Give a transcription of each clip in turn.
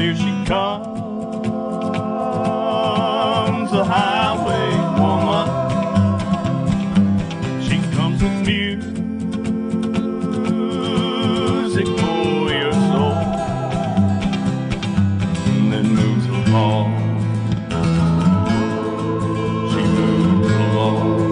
here she comes, the highwaywoman. She comes with music for your soul, and then moves along. She moves along.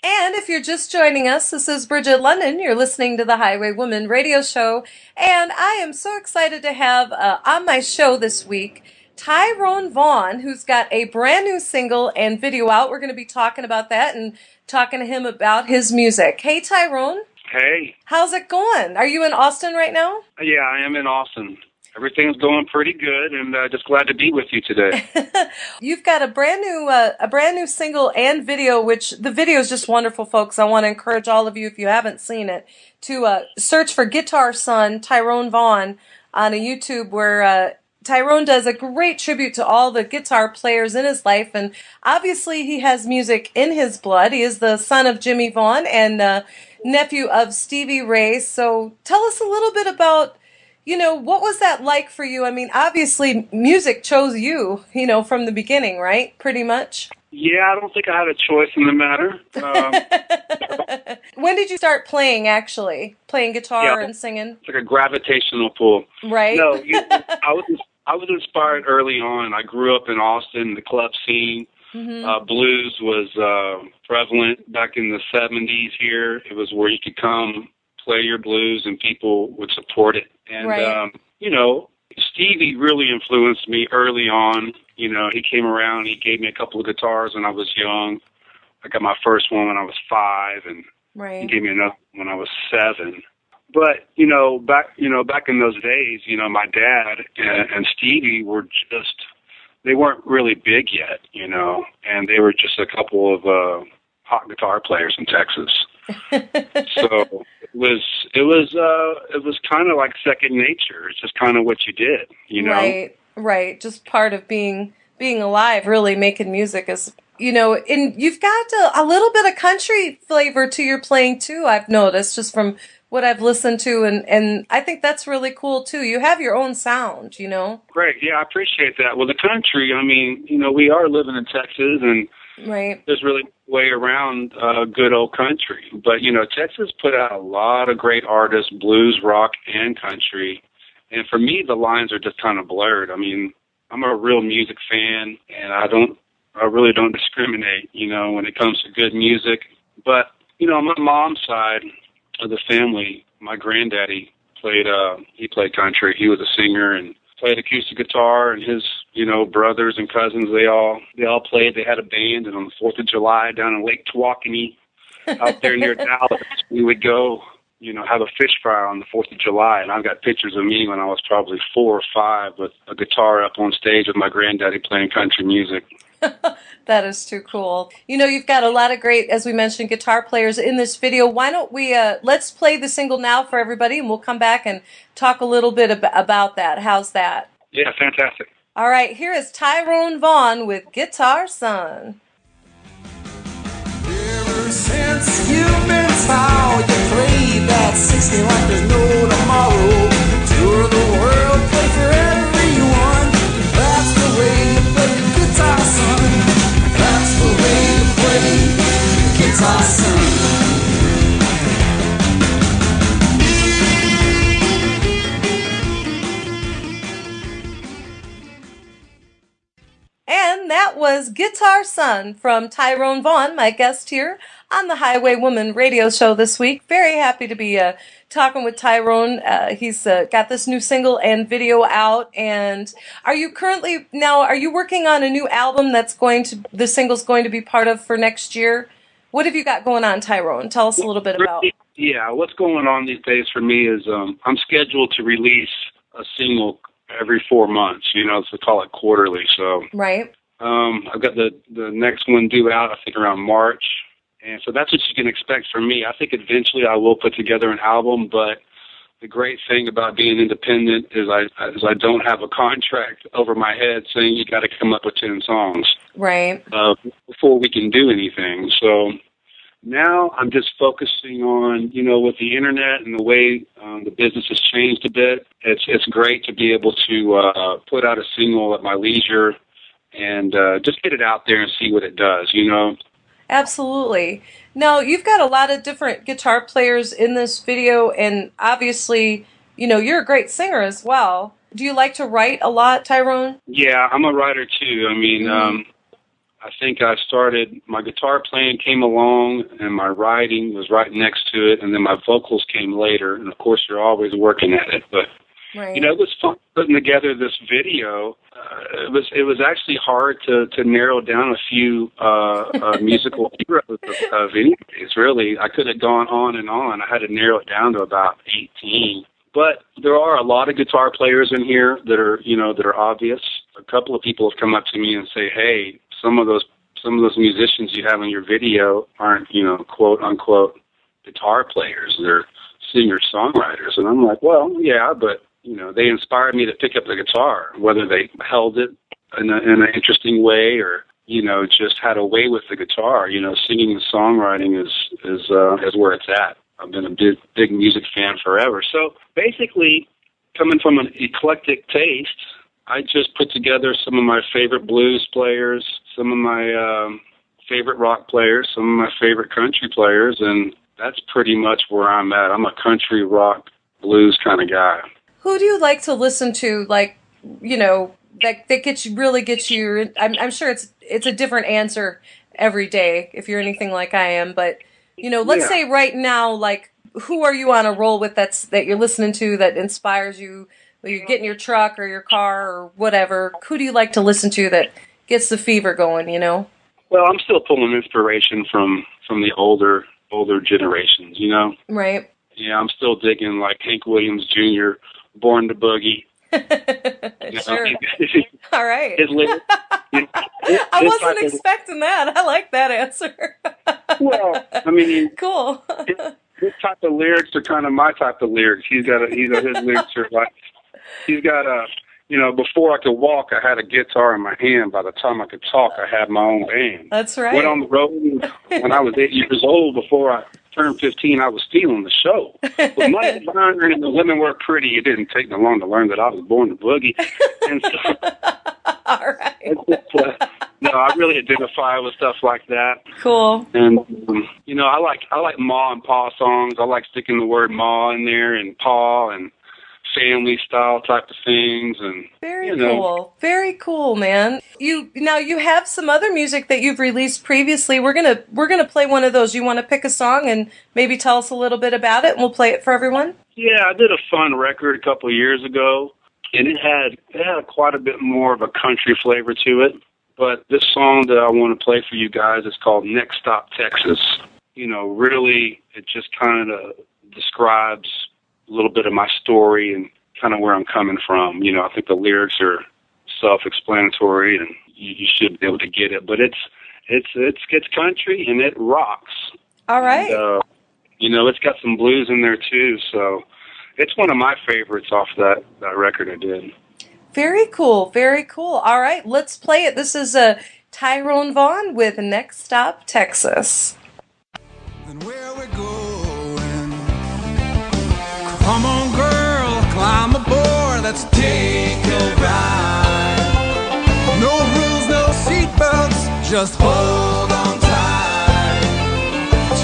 And if you're just joining us, this is Bridget London. You're listening to the Highwaywoman radio show. And I am so excited to have on my show this week Tyrone Vaughan, who's got a brand new single and video out. We're going to be talking about that and talking to him about his music. Hey, Tyrone. Hey. How's it going? Are you in Austin right now? Yeah, I am in Austin. Everything's going pretty good, and just glad to be with you today. You've got a brand new single and video, which the video is just wonderful, folks. I want to encourage all of you, if you haven't seen it, to search for Guitar Son Tyrone Vaughan on a YouTube, where Tyrone does a great tribute to all the guitar players in his life, and obviously he has music in his blood. He is the son of Jimmy Vaughan and nephew of Stevie Ray. So tell us a little bit about, what was that like for you? I mean, obviously music chose you, from the beginning, right? Pretty much. Yeah, I don't think I had a choice in the matter. When did you start playing, actually? Playing guitar and singing? It's like a gravitational pull. Right. No, I was inspired early on. I grew up in Austin, the club scene. Mm-hmm. Blues was prevalent back in the 70s here. It was where you could come play your blues and people would support it. And, right. Stevie really influenced me early on. He came around, he gave me a couple of guitars when I was young. I got my first one when I was 5, and right. He gave me another when I was 7. But, back in those days, my dad and Stevie they weren't really big yet, and they were just a couple of hot guitar players in Texas. So it was kind of like second nature. It's just kind of what you did, Right. Just part of being alive, really, making music is, and you've got a little bit of country flavor to your playing too, I've noticed, just from what I've listened to, and I think that's really cool too. You have your own sound, Great. Yeah, I appreciate that. Well, the country, we are living in Texas, and right. There's really no way around good old country. But, Texas put out a lot of great artists, blues, rock, and country. And for me, the lines are just kind of blurred. I mean, I'm a real music fan, and I really don't discriminate, when it comes to good music. But, on my mom's side of the family, my granddaddy played country. He was a singer and played acoustic guitar, and his, brothers and cousins, they all played. They had a band, and on the 4th of July down in Lake Tawakoni, out there near Dallas, we would go, have a fish fry on the 4th of July, and I've got pictures of me when I was probably 4 or 5 with a guitar up on stage with my granddaddy playing country music. That is too cool. You've got a lot of great, as we mentioned, guitar players in this video. Why don't we, let's play the single now for everybody, and we'll come back and talk a little bit about that. How's that? Yeah, fantastic. All right, here is Tyrone Vaughan with Guitar Son. Ever since you've been taught, you play that 60 like there's no tomorrow. Tour the world, play for everyone. That's the way you play the guitar, son. That's the way you play the guitar, son. And that was Guitar Son from Tyrone Vaughan, my guest here on the Highwaywoman radio show this week. Very happy to be talking with Tyrone. He's got this new single and video out. And are you working on a new album the single's going to be part of for next year? What have you got going on, Tyrone? Tell us a little bit about. Yeah, what's going on these days for me is I'm scheduled to release a single every 4 months, so we call it quarterly. So right. I've got the next one due out, I think, around March. And so that's what you can expect from me. I think eventually I will put together an album, but the great thing about being independent is I don't have a contract over my head saying you got to come up with 10 songs Right. Before we can do anything. So now I'm just focusing on, with the internet and the way the business has changed a bit, it's great to be able to put out a single at my leisure and just get it out there and see what it does, Absolutely. Now, you've got a lot of different guitar players in this video, and obviously, you're a great singer as well. Do you like to write a lot, Tyrone? Yeah, I'm a writer too. I mean, I think I started, my guitar playing came along and my writing was right next to it, and then my vocals came later, and of course you're always working at it. But, Right. it was fun putting together this video. It was actually hard to narrow down a few musical heroes of anyways, really. I could have gone on and on. I had to narrow it down to about 18. But there are a lot of guitar players in here that are obvious. A couple of people have come up to me and say, "Hey, some of those musicians you have in your video aren't, quote unquote guitar players. They're singer-songwriters." And I'm like, well, yeah, but they inspired me to pick up the guitar, whether they held it in an interesting way or, just had a way with the guitar. Singing and songwriting is where it's at. I've been a big music fan forever. So basically, coming from an eclectic taste, I just put together some of my favorite blues players, some of my favorite rock players, some of my favorite country players, and that's pretty much where I'm at. I'm a country, rock, blues kind of guy. Who do you like to listen to, like, that really gets you, I'm sure it's a different answer every day if you're anything like I am, but, let's say right now, like, who are you on a roll with that you're listening to that inspires you, when you get in your truck or your car or whatever? Who do you like to listen to that gets the fever going, Well, I'm still pulling inspiration from the older generations, Right. Yeah, I'm still digging like Hank Williams Jr., Born to Boogie. Sure. All right. His lyrics, I wasn't expecting that. I like that answer. Well, I mean, cool. His type of lyrics are kind of my type of lyrics. His lyrics are like, he's got before I could walk, I had a guitar in my hand. By the time I could talk, I had my own band. That's right. Went on the road when I was 8 years old. Before I turned 15, I was stealing the show. But money learned and the women were pretty. It didn't take me long to learn that I was born to boogie. And so, all right. No, I really identify with stuff like that. Cool. And I like ma and pa songs. I like sticking the word ma in there and pa and family style type of things. And very cool. Very cool, man. You have some other music that you've released previously. We're gonna play one of those. You want to pick a song and maybe tell us a little bit about it, and we'll play it for everyone? Yeah, I did a fun record a couple of years ago, and it had quite a bit more of a country flavor to it. But this song that I want to play for you guys is called Next Stop, Texas. Really, it just kind of describes a little bit of my story and kind of where I'm coming from. I think the lyrics are self-explanatory, and you should be able to get it. But it's country and it rocks. All right. And, it's got some blues in there too. So it's one of my favorites off that record I did. Very cool. Very cool. All right, let's play it. This is Tyrone Vaughan with Next Stop, Texas. And where we going? Come on, girl, climb aboard. Let's take a ride. No rules, no seatbelts, just hold on tight.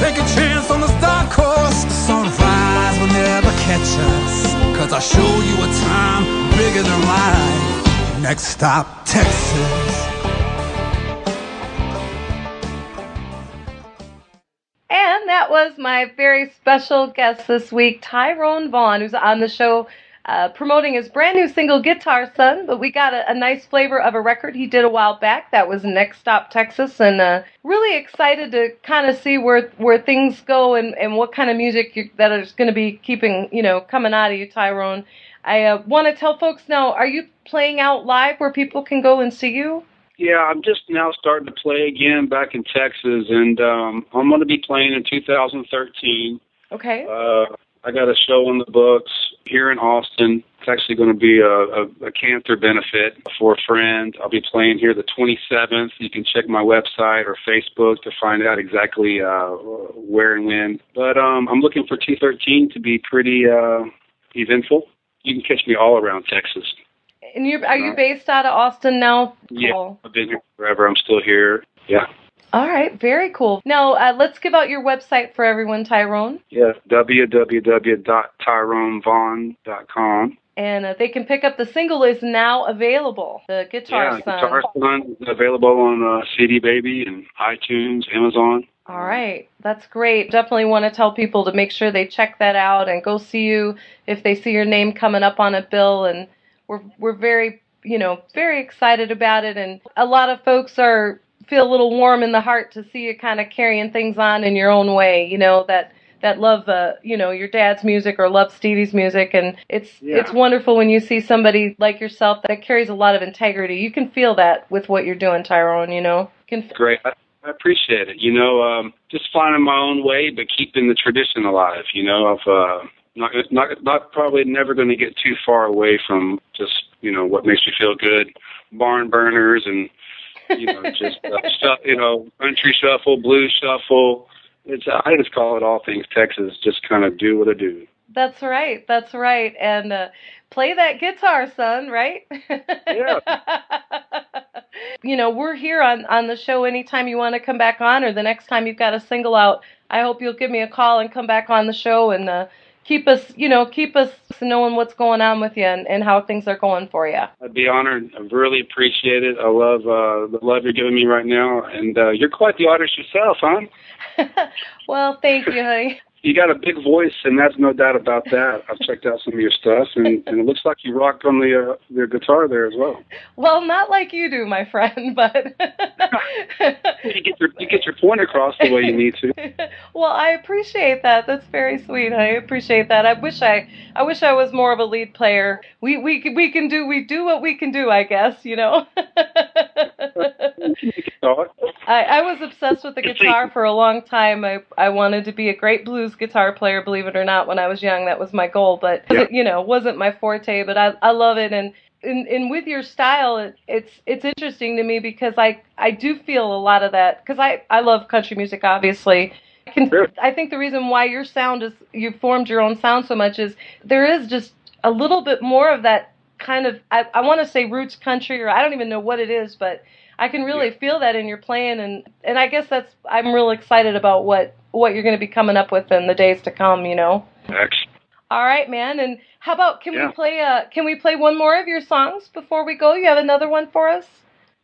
Take a chance on this dark horse. The sunrise will never catch us, 'cause I'll show you a time bigger than life. Next stop, Texas. And that was my very special guest this week, Tyrone Vaughan, who's on the show promoting his brand new single, Guitar Son. But we got a nice flavor of a record he did a while back. That was Next Stop, Texas. And really excited to kind of see where things go and what kind of music that is going to be keeping, coming out of you, Tyrone. I want to tell folks now, are you playing out live where people can go and see you? Yeah, I'm just now starting to play again back in Texas, and I'm going to be playing in 2013. Okay. I got a show on the books here in Austin. It's actually going to be a cancer benefit for a friend. I'll be playing here the 27th. You can check my website or Facebook to find out exactly where and when. But I'm looking for T13 to be pretty eventful. You can catch me all around Texas. And are you based out of Austin now? Yeah, Cool. I've been here forever. I'm still here. Yeah. All right, very cool. Now, let's give out your website for everyone, Tyrone. Yeah, www.tyronevaughan.com. And they can pick up the single is now available, the Guitar Son. Guitar Son is available on CD Baby and iTunes, Amazon. All right, that's great. Definitely want to tell people to make sure they check that out and go see you if they see your name coming up on a bill. And we're very, very excited about it. And a lot of folks feel a little warm in the heart to see you kind of carrying things on in your own way, that love, your dad's music or love Stevie's music. And it's wonderful when you see somebody like yourself that carries a lot of integrity. You can feel that with what you're doing, Tyrone, Great. I appreciate it. Just finding my own way, but keeping the tradition alive, of not probably never going to get too far away from just, what makes me feel good, barn burners and, just stuff, country shuffle, blues shuffle. I just call it all things Texas. Just kind of do what I do. That's right. That's right. And play that guitar, son. Right? Yeah. We're here on the show anytime you want to come back on, or the next time you've got a single out. I hope you'll give me a call and come back on the show and keep us knowing what's going on with you and how things are going for you. I'd be honored. I really appreciate it. I love the love you're giving me right now, and you're quite the artist yourself, huh? Well, thank you, honey. You got a big voice, and that's no doubt about that. I've checked out some of your stuff, and it looks like you rock on the guitar there as well. Well, not like you do, my friend, but you get your point across the way you need to. Well, I appreciate that. That's very sweet. I appreciate that. I wish I was more of a lead player. We do what we can do, I guess. I was obsessed with the guitar for a long time. I wanted to be a great blues guitar player, believe it or not. When I was young, that was my goal, but wasn't my forte. But I love it, and with your style, it's interesting to me because I do feel a lot of that because I love country music, obviously. I think the reason why your sound you've formed your own sound so much is there is just a little bit more of that kind of I want to say roots country, or I don't even know what it is, but I can really feel that in your playing, and I guess I'm real excited about what you're going to be coming up with in the days to come, Excellent. All right, man. And how about can we play one more of your songs before we go? You have another one for us?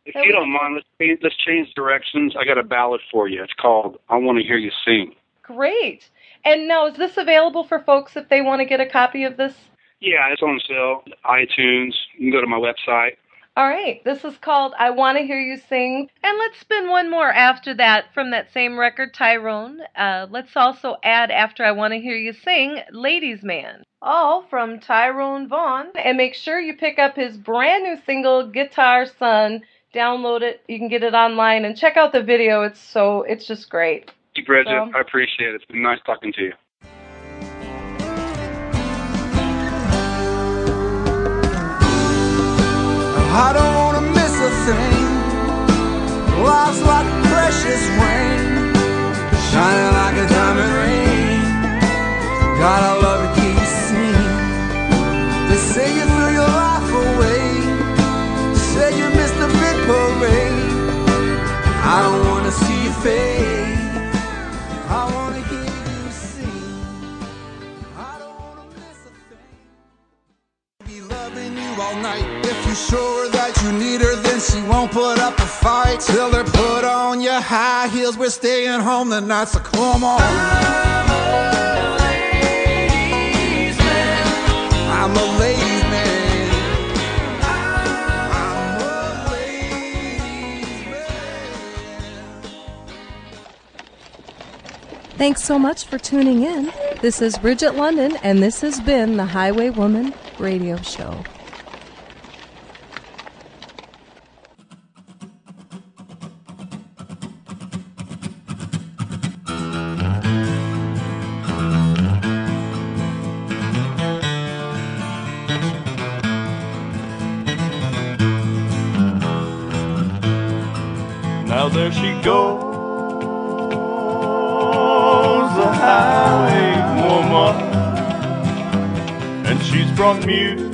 If you don't mind, let's change directions. I got a ballad for you. It's called "I Want to Hear You Sing." Great. And now, is this available for folks if they want to get a copy of this? Yeah, it's on sale. iTunes. You can go to my website. All right, this is called I Want to Hear You Sing. And let's spin one more after that from that same record, Tyrone. Let's also add, after I Want to Hear You Sing, Ladies Man. All from Tyrone Vaughan. And make sure you pick up his brand new single, Guitar Son. Download it. You can get it online. And check out the video. It's just great. Thank you, Bridget. I appreciate it. It's been nice talking to you. I don't want to miss a thing. Life's like a precious ring, shining like a diamond ring. God, I love to hear you sing. They say you threw your life away, say you missed the big parade. I don't want to see you fade. I want to hear you sing. I don't want to miss a thing. Be loving you all night. If you show her that you need her, then she won't put up a fight. Till they're put on your high heels, we're staying home tonight, so come on. I'm a ladies man. I'm a ladies man. I'm a ladies man. Thanks so much for tuning in. This is Bridget London, and this has been the Highwaywoman Radio Show. There she goes, the highway woman, and she's brought music